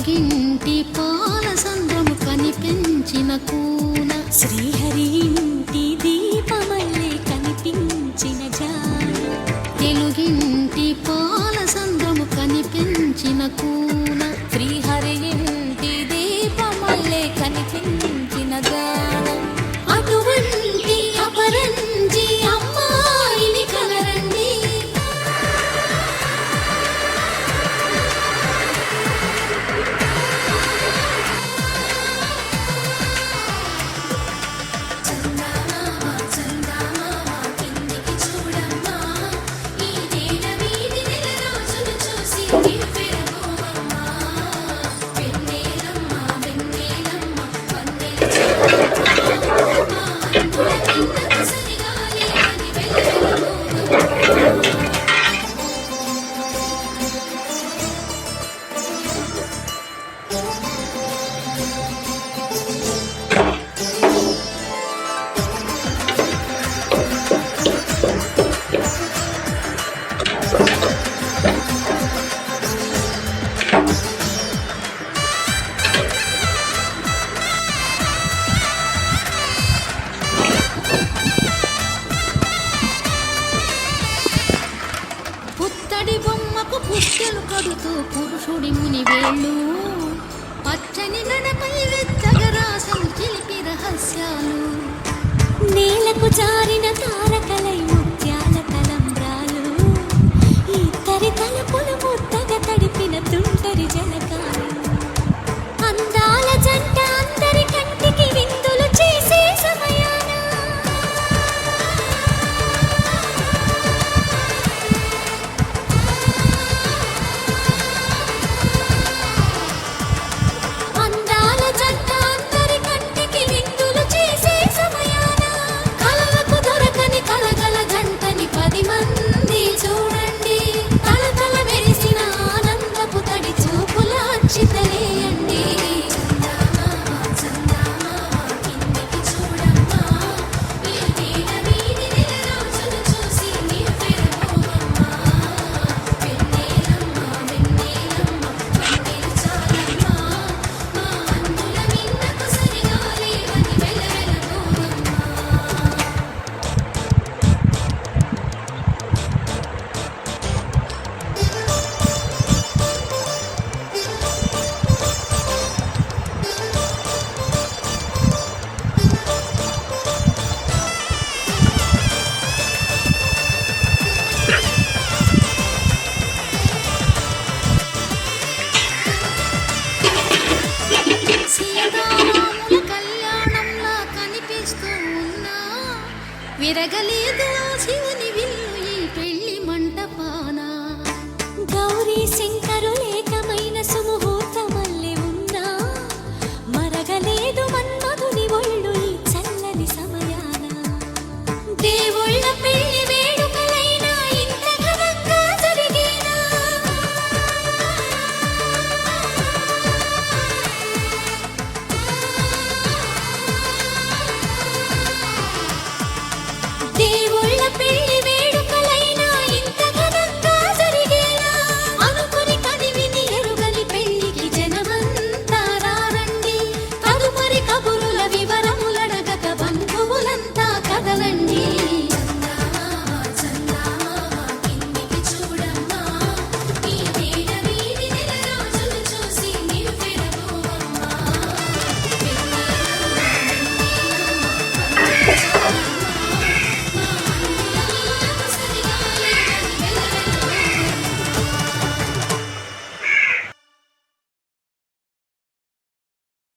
తెలుగింటి పాల సంద్రము కనిపించిన కూన శ్రీహరి ఇంటి దీపమల్లే కనిపించిన జాన తెలుగింటి పాల సంద్రము కనిపించిన కూన శ్రీహరి ఇంటి దీపమల్లే కనిపించిన జాన అటువంటి అపరంజి అమ్మాయిని కలరండి పుత్తడి బొమ్మకు పుస్తెలు కడుతూ పురుషుడి ముని వేళ్ళు పచ్చని గడపై వెచ్చగరాసలు చిలిపి రహస్యాలు నేలకు జారిన తారకలై ముత్యాల తలంబ్రాలు ఇద్దరి తలపులు ముద్దగా తడిపిన తుంటరి జలకాలు అందాల జంట అందరి కంటికి విందులు చేసే సమయాన అందాల జంట అందరి కంటికి విందులు చేసే సమయాన కలలకు దొరకని కలగల జంటని 10 మంది చూడండి తలతల మెరిసిన ఆనందపు తడి చూపుల అచ్చితలేయండి సీతారాముల కళ్యాణంలా కనిపిస్తూ ఉన్నా విరగలేదు ఆ శివుని